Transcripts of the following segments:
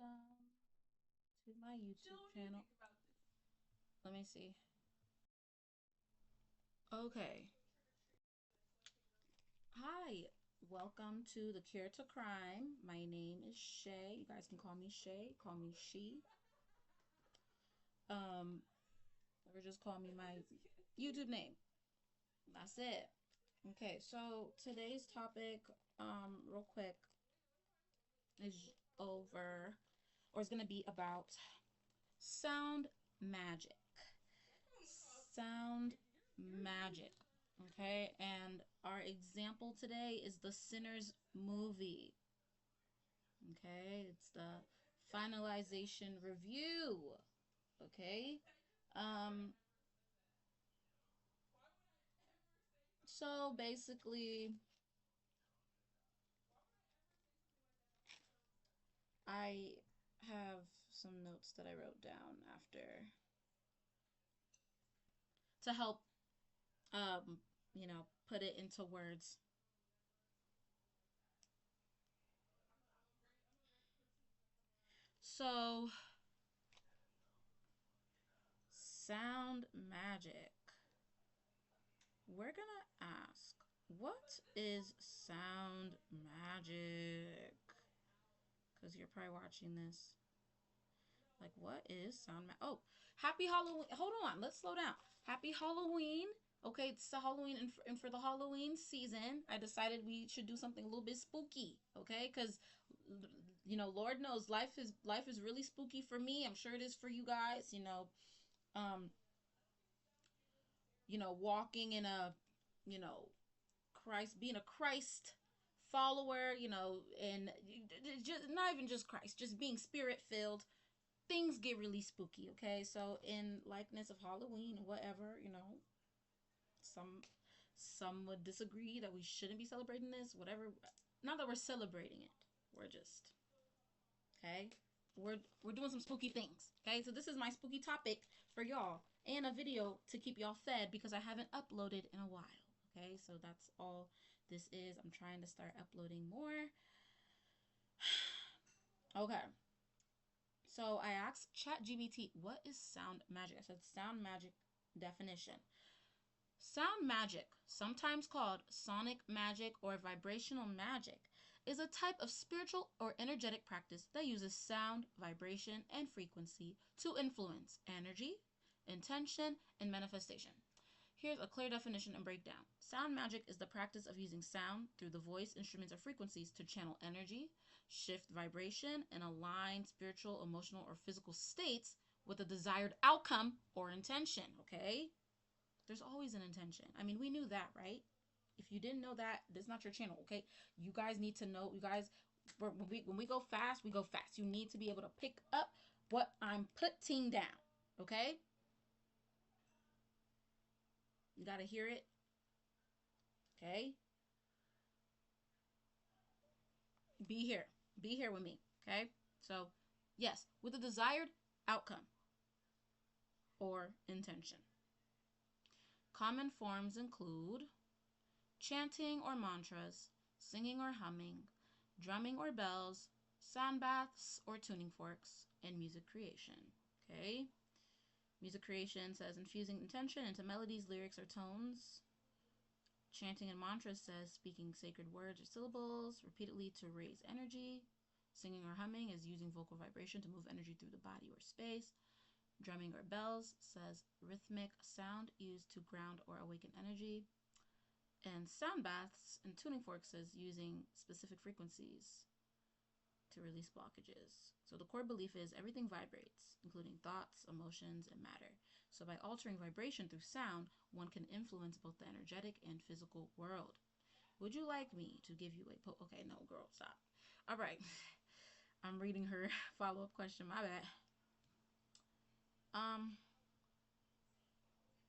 Welcome to my YouTube channel. Let me see. Okay. Hi. Welcome to the Cure to Crime. My name is Shay. You guys can call me Shay. Call me She. Um, or just call me my YouTube name. That's it. Okay, so today's topic, real quick, is over, or is gonna be about sound magic. Sound magic. Okay, and our example today is the Sinners movie. Okay, it's the finalization review. Okay, um, so basically, I have some notes that I wrote down after to help, um, put it into words. So, sound magic. We're gonna ask, what is sound magic? Because you're probably watching this. Like, what is sound magic? Oh, happy Halloween. Hold on, let's slow down. Happy Halloween. Okay, it's the Halloween, and for the Halloween season, I decided we should do something a little bit spooky. Okay, because Lord knows life is really spooky for me. I'm sure it is for you guys. Um, walking in a, you know, Christ, being a Christ follower, and just not even just Christ, just being spirit filled. Things get really spooky, okay? So in likeness of Halloween, whatever, some would disagree that we shouldn't be celebrating this, whatever. Not that we're celebrating it. We're just, okay? We're doing some spooky things, okay? So this is my spooky topic for y'all and a video to keep y'all fed because I haven't uploaded in a while, okay? So that's all this is. I'm trying to start uploading more. Okay. So I asked ChatGPT, what is sound magic? I said sound magic definition. Sound magic, sometimes called sonic magic or vibrational magic, is a type of spiritual or energetic practice that uses sound, vibration, and frequency to influence energy, intention, and manifestation. Here's a clear definition and breakdown. Sound magic is the practice of using sound through the voice, instruments, or frequencies to channel energy, shift vibration, and align spiritual, emotional, or physical states with a desired outcome or intention. Okay? There's always an intention. I mean, we knew that, right? If you didn't know that, this is not your channel, okay? You guys need to know. You guys, when we go fast, we go fast. You need to be able to pick up what I'm putting down, okay? You got to hear it, okay? Be here. Be here with me, okay? So, yes, with a desired outcome or intention. Common forms include chanting or mantras, singing or humming, drumming or bells, sound baths or tuning forks, and music creation. Okay? Music creation says infusing intention into melodies, lyrics, or tones. Chanting and mantras says speaking sacred words or syllables repeatedly to raise energy. Singing or humming is using vocal vibration to move energy through the body or space. Drumming or bells says rhythmic sound used to ground or awaken energy. And sound baths and tuning forks says using specific frequencies to release blockages. So the core belief is everything vibrates, including thoughts, emotions, and matter. So by altering vibration through sound, one can influence both the energetic and physical world. Would you like me to give you a okay, no, girl, stop. All right. I'm reading her follow-up question. My bad. Um,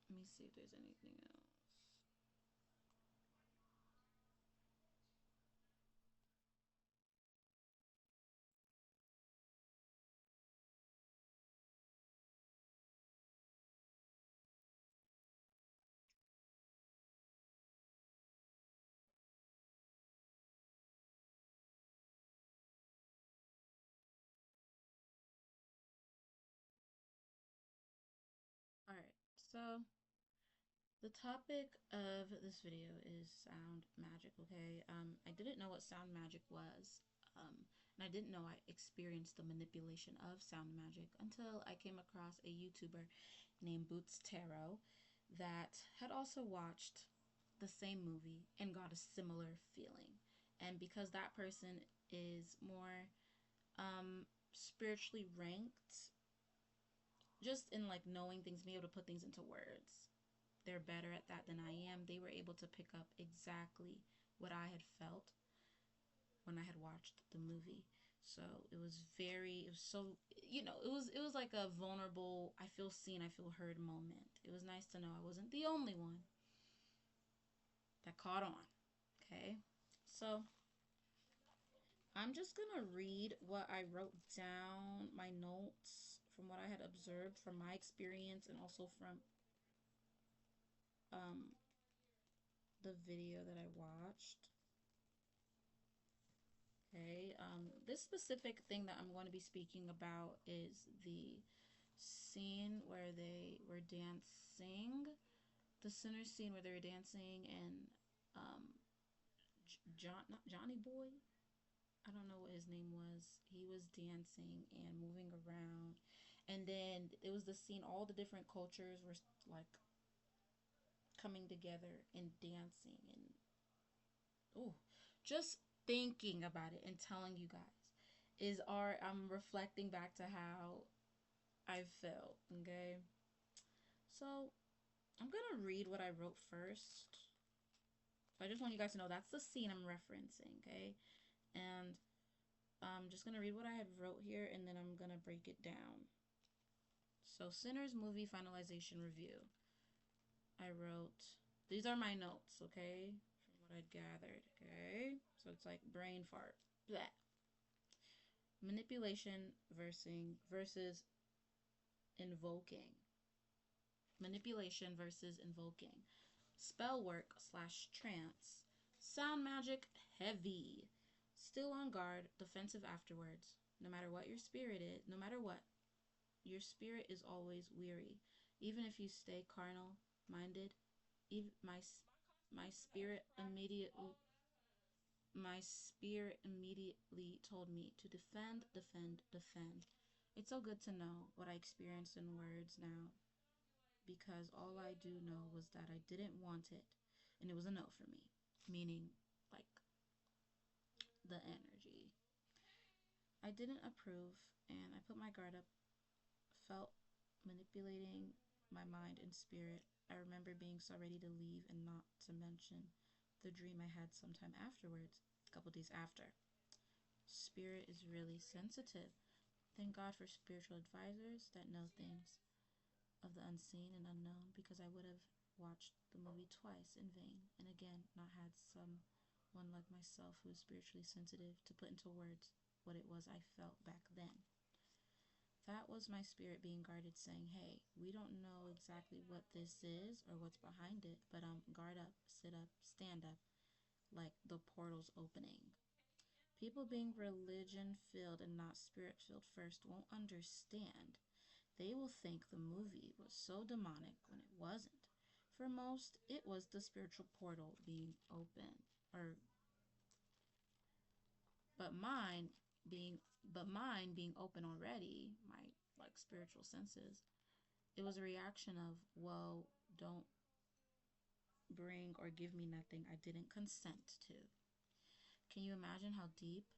let me see if there's anything else. So, the topic of this video is sound magic, okay? I didn't know what sound magic was, and I didn't know I experienced the manipulation of sound magic until I came across a YouTuber named Boots Tarot that had also watched the same movie and got a similar feeling. And because that person is more spiritually ranked, just in like knowing things, being able to put things into words, they're better at that than I am. They were able to pick up exactly what I had felt when I had watched the movie. So it was so, it was like a vulnerable, I feel seen, I feel heard moment. It was nice to know I wasn't the only one that caught on. Okay. So I'm just gonna read what I wrote down, my notes from what I had observed from my experience and also from um, the video that I watched. Okay, this specific thing that I'm going to be speaking about is the scene where they were dancing, the sinner scene where they were dancing, and not Johnny Boy, I don't know what his name was. He was dancing and moving around, and then it was the scene. All the different cultures were like coming together and dancing, and oh, just thinking about it and telling you guys is art. I'm reflecting back to how I felt. Okay, so I'm gonna read what I wrote first. I just want you guys to know that's the scene I'm referencing. Okay, and I'm just gonna read what I have wrote here, and then I'm gonna break it down. So, Sinners movie finalization review. I wrote, these are my notes, okay, from what I'd gathered, okay? So it's like brain fart. Bleh. Manipulation versus invoking. Manipulation versus invoking. Spell work slash trance. Sound magic heavy. Still on guard, defensive afterwards. No matter what your spirit is, no matter what, your spirit is always weary. Even if you stay carnal minded, even my spirit immediately my spirit immediately told me to defend, defend, defend. It's so good to know what I experienced in words now, because all I do know was that I didn't want it, and it was a no for me, meaning like the energy. I didn't approve, and I put my guard up, felt manipulating my mind and spirit. I remember being so ready to leave, and not to mention the dream I had sometime afterwards, a couple days after. Spirit is really sensitive. Thank God for spiritual advisors that know things of the unseen and unknown, because I would have watched the movie twice in vain, and again not had someone like myself who is spiritually sensitive to put into words what it was I felt back then. That was my spirit being guarded, saying, hey, we don't know exactly what this is or what's behind it, but guard up, sit up, stand up, like the portal's opening. People being religion filled and not spirit filled first won't understand. They will think the movie was so demonic when it wasn't. For most, it was the spiritual portal being open, or but mine being mine being open already, my like spiritual senses. It was a reaction of, well, don't bring or give me nothing I didn't consent to. Can you imagine how deep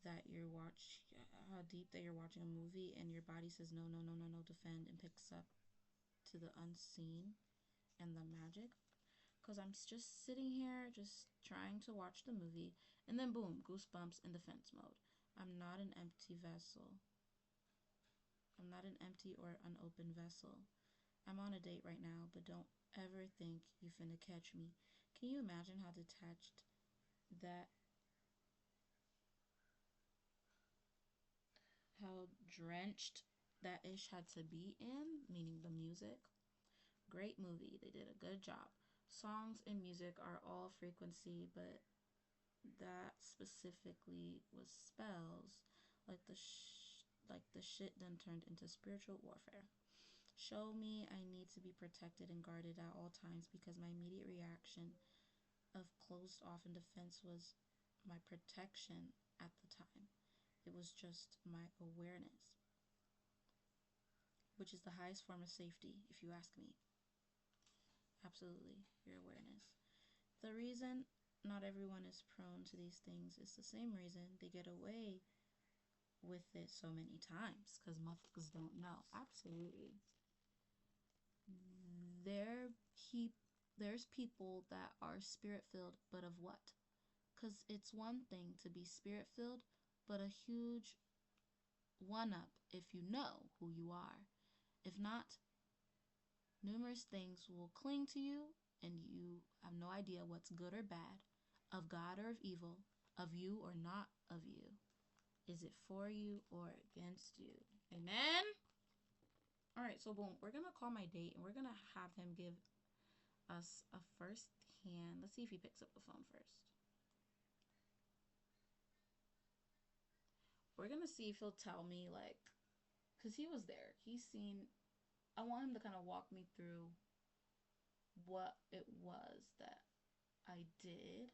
that you're watching a movie and your body says no, no, no, no, no, defend, and picks up to the unseen and the magic? Because I'm just sitting here, just trying to watch the movie, and then boom, goosebumps in defense mode. I'm not an empty vessel. I'm not an empty or unopened vessel. I'm on a date right now, but don't ever think you finna catch me. Can you imagine how detached that, how drenched that ish had to be in, meaning the music? Great movie. They did a good job. Songs and music are all frequency, but that specifically was spells, like the shit then turned into spiritual warfare. Show me I need to be protected and guarded at all times because my immediate reaction of closed off in defense was my protection at the time. It was just my awareness, which is the highest form of safety, if you ask me. Absolutely, your awareness. The reason not everyone is prone to these things is the same reason they get away with it so many times, because motherfuckers don't know. Absolutely. There he there's people that are spirit filled, but of what? Because it's one thing to be spirit filled, but a huge one up if you know who you are. If not, numerous things will cling to you, and you have no idea what's good or bad, of God or of evil, of you or not of you. Is it for you or against you? Amen? All right, so boom, we're going to call my date, and we're going to have him give us a first hand. Let's see if he picks up the phone first. We're going to see if he'll tell me, like, because he was there. He's seen, I want him to kind of walk me through what it was that I did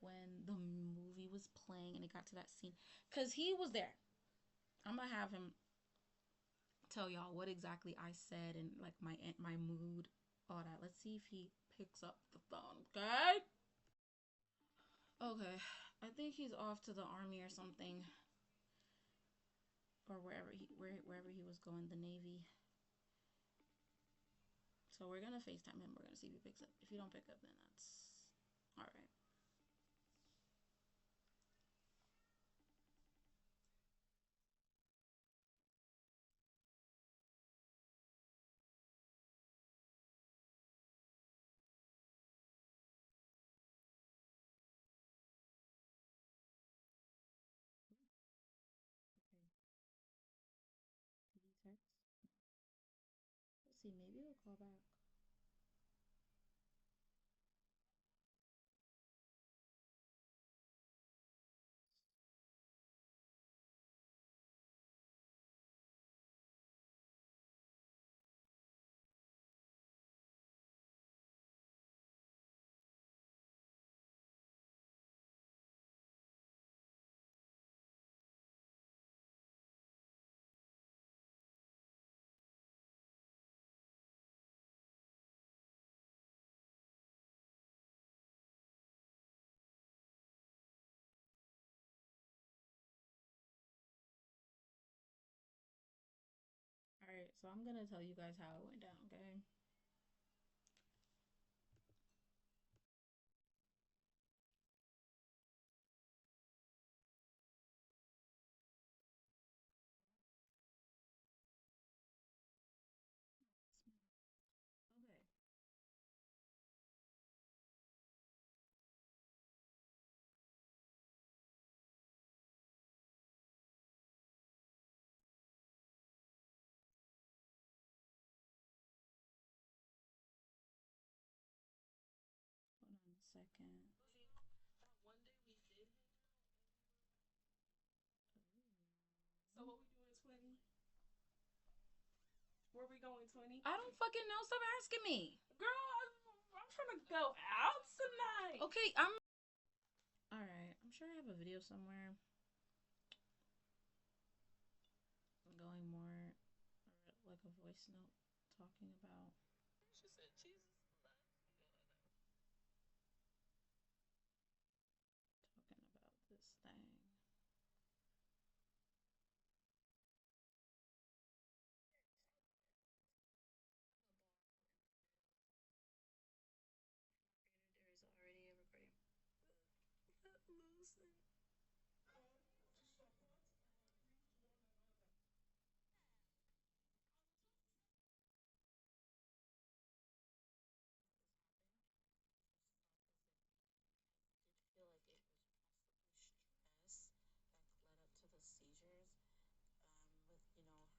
when the movie was playing and it got to that scene. Because he was there. I'm going to have him tell y'all what exactly I said and, like, my mood, all that. Let's see if he picks up the phone, okay? Okay, I think he's off to the army or something, or wherever he was going, the Navy. So we're gonna FaceTime him. We're gonna see if he picks up. If he don't pick up, then that's all right. Did he text? Let's see. Maybe he'll call back. All right. So I'm gonna tell you guys how it went down. Okay. Okay. Hold on a second. So what we doing, 20? Where we going, 20? I don't fucking know. Stop asking me. Girl, I'm trying to go out tonight. Okay, I'm. All right. I'm sure I have a video somewhere. Going more like a voice note talking about She said Jesus. this thing. There is already a recording. Let loosen. Did feel like it was possibly stress that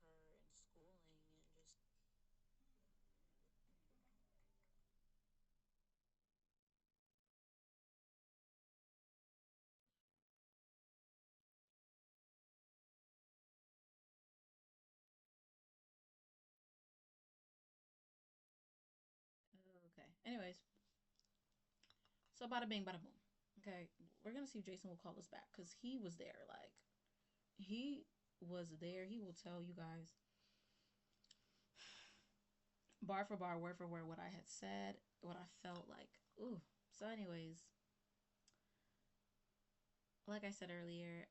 led up to the seizures, with her in schooling and just Anyways, so bada bing, bada boom. Okay, we're gonna see if Jason will call us back because he was there. Like, he was there. He will tell you guys bar for bar, word for word, what I had said, what I felt like. Ooh. So, anyways, like I said earlier,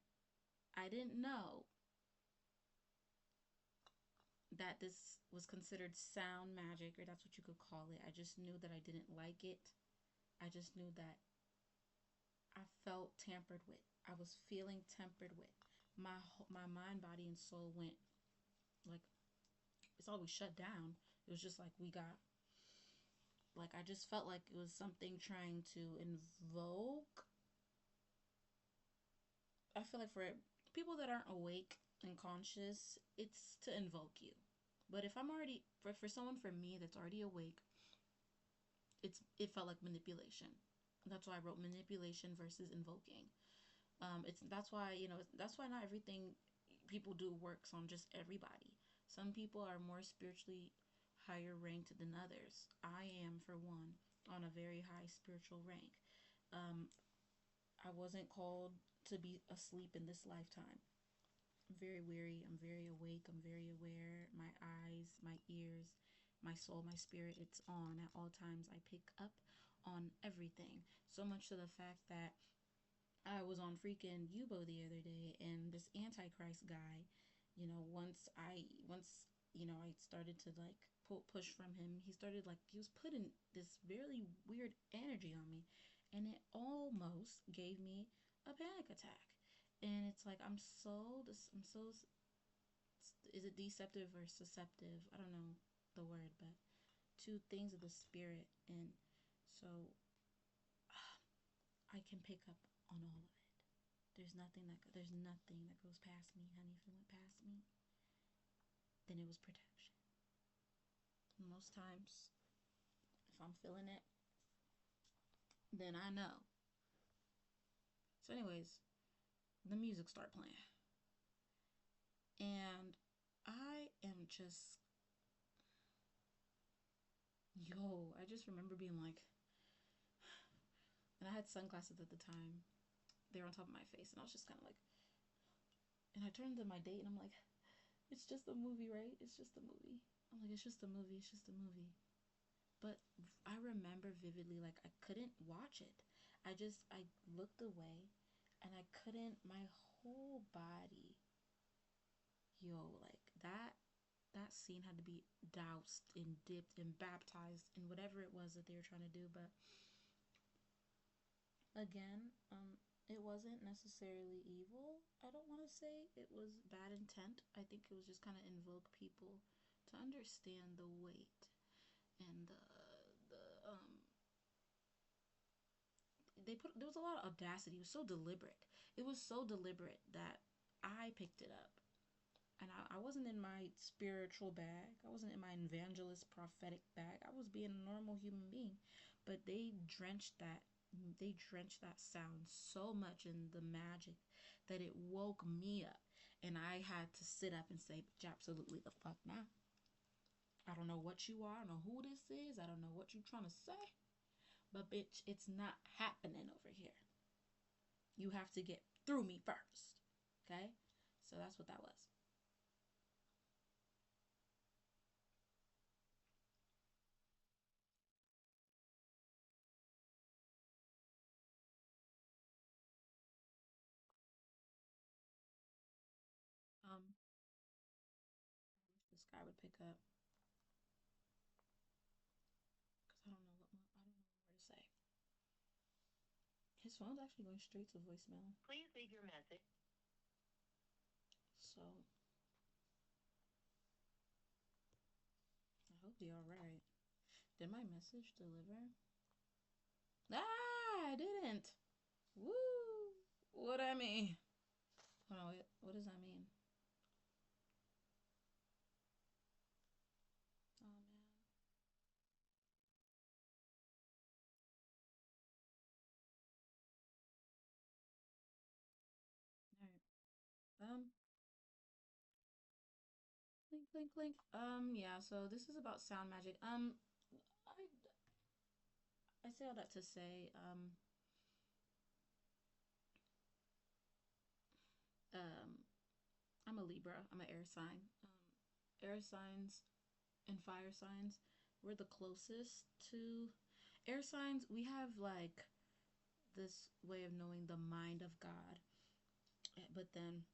I didn't know that this was considered sound magic, or that's what you could call it. I just knew that I didn't like it. I just knew that I felt tampered with. I was feeling tampered with. My mind, body, and soul went like it's always shut down. It was just like we got like I just felt like it was something trying to invoke. I feel like for people that aren't awake and conscious, it's to invoke you. But if I'm already for someone for me that's already awake, it felt like manipulation. That's why I wrote manipulation versus invoking. It's that's why that's why not everything people do works on just everybody. Some people are more spiritually higher ranked than others. I am, for one, on a very high spiritual rank. Um, I wasn't called to be asleep in this lifetime. I'm very weary. I'm very awake. I'm very aware. My eyes, my ears, my soul, my spirit, it's on at all times. I pick up on everything. So much to the fact that I was on freaking Yubo the other day, and this Antichrist guy, once I started to like push from him, he started like he was putting this really weird energy on me, and it almost gave me a panic attack. And it's like I'm so is it deceptive or susceptive? I don't know the word, but two things of the spirit, and so I can pick up on all of it. There's nothing that goes past me, honey. If it went past me, then it was protection. Most times, if I'm feeling it, then I know. So, anyways, the music started playing, and I am just yo. I just remember being like, and I had sunglasses at the time. They were on top of my face, and I was just kind of like, and I turned to my date, and I'm like, it's just a movie, right? It's just a movie. I'm like, it's just a movie. It's just a movie. But I remember vividly, like, I couldn't watch it. I looked away, and I couldn't, my whole body, like that scene had to be doused and dipped and baptized in whatever it was that they were trying to do. But again, it wasn't necessarily evil. I don't want to say it was bad intent. I think it was just kind of invoke people to understand the weight and the they put there was a lot of audacity. It was so deliberate. It was so deliberate that I picked it up. And I wasn't in my spiritual bag. I wasn't in my evangelist prophetic bag. I was being a normal human being. But they drenched that sound so much in the magic that it woke me up. And I had to sit up and say, absolutely the fuck not. I don't know what you are. I don't know who this is. I don't know what you're trying to say. But bitch, it's not happening over here. You have to get through me first. Okay? So that's what that was. Um, this guy would pick up because I don't know more to say. His phone's actually going straight to voicemail. Please leave your message. So I hope you're alright. Did my message deliver? Ah, I didn't. Woo! What I mean? Hold on, wait. What does that mean? Oh man. Alright. Um, clink, clink, clink. Yeah. So this is about sound magic. I I say all that to say, um, I'm a Libra. I'm an air sign. Air signs and fire signs, we're the closest to air signs. We have like this way of knowing the mind of God, but then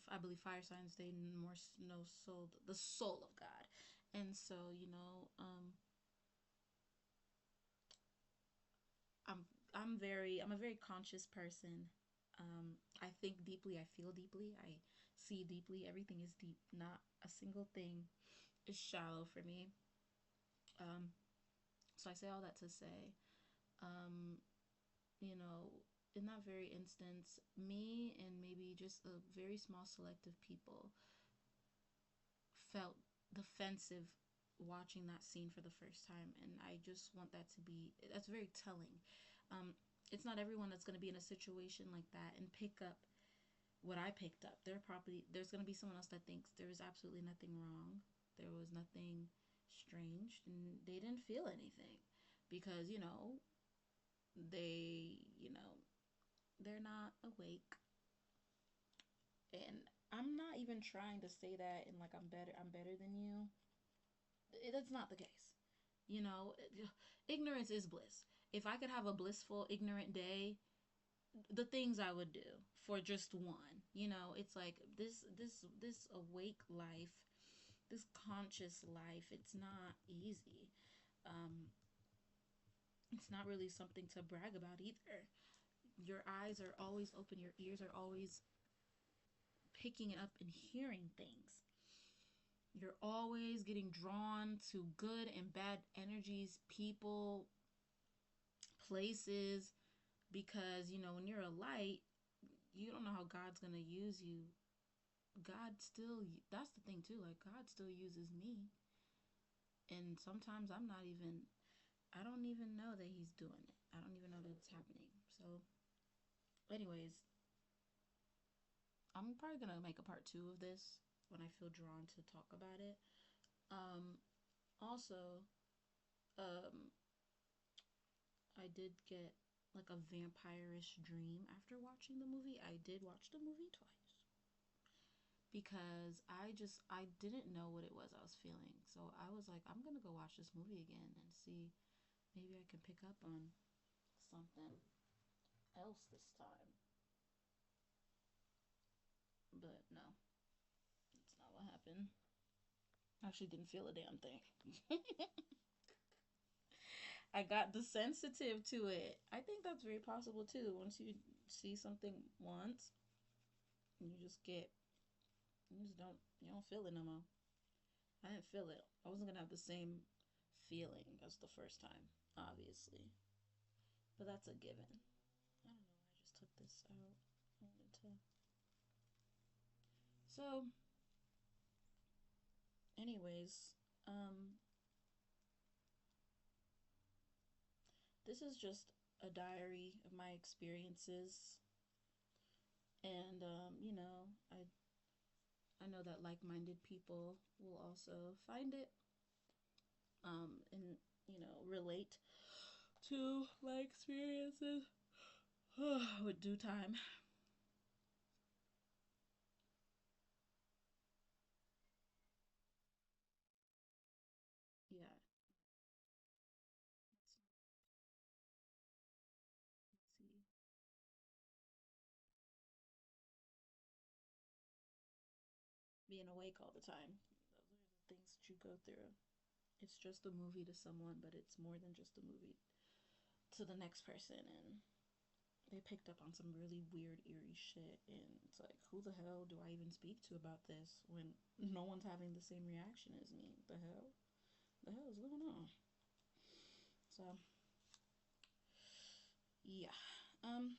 I believe fire signs they more know soul the soul of God, and so I'm I'm a very conscious person. I think deeply, I feel deeply, I see deeply. Everything is deep. Not a single thing is shallow for me. Um, so I say all that to say, um, you know, in that very instance, me and maybe just a very small selective people felt defensive watching that scene for the first time, and I just want that to be that's very telling. It's not everyone that's going to be in a situation like that and pick up what I picked up. There's going to be someone else that thinks there was absolutely nothing wrong, there was nothing strange, and they didn't feel anything because they they're not awake. And I'm not even trying to say that and like I'm better than you. That's not the case. You know, ignorance is bliss. If I could have a blissful ignorant day, the things I would do for just one. It's like this awake life, this conscious life, it's not easy. Um it's not really something to brag about either. Your eyes are always open, your ears are always picking up and hearing things. You're always getting drawn to good and bad energies, people, places, because when you're a light, you don't know how God's going to use you. God still, that's the thing too, like God still uses me. And sometimes I don't even know that he's doing it. I don't even know that it's happening. So, anyways, I'm probably going to make a part 2 of this when I feel drawn to talk about it. Um Also, um I did get like a vampire-ish dream after watching the movie. I did watch the movie twice because I didn't know what it was I was feeling. So I was like, I'm gonna go watch this movie again and see maybe I can pick up on something else this time. But no, that's not what happened. I actually didn't feel a damn thing. I got desensitive to it. I think that's very possible too. Once you see something once, you just get you don't feel it no more. I didn't feel it. I wasn't gonna have the same feeling as the first time, obviously. But that's a given. I don't know. I just took this out. I wanted to. So, anyways, this is just a diary of my experiences, and I know that like-minded people will also find it, and relate to my experiences with due time. Yeah. Let's see. Being awake all the time. Those are the things that you go through. It's just a movie to someone, but it's more than just a movie to the next person. And they picked up on some really weird, eerie shit. And it's like, who the hell do I even speak to about this when no one's having the same reaction as me? The hell? The hell is going on? So, yeah. Um,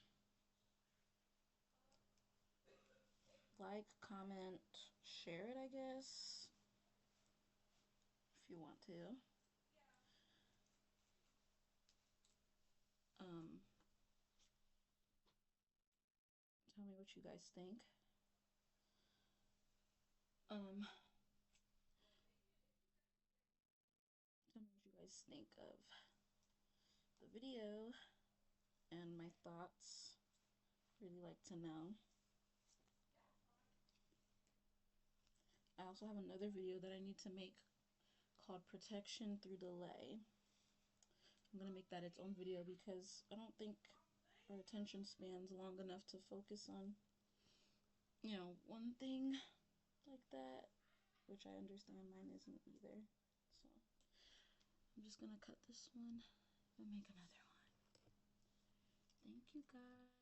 like, comment, share it, I guess, if you want to. Um, Tell me what you guys think. Um, Tell me what you guys think of the video and my thoughts. Really like to know. I also have another video that I need to make called Protection Through Delay. I'm gonna make that its own video because I don't think our attention span's long enough to focus on, you know, one thing like that, which I understand mine isn't either. So I'm just gonna cut this one and make another one. Thank you guys.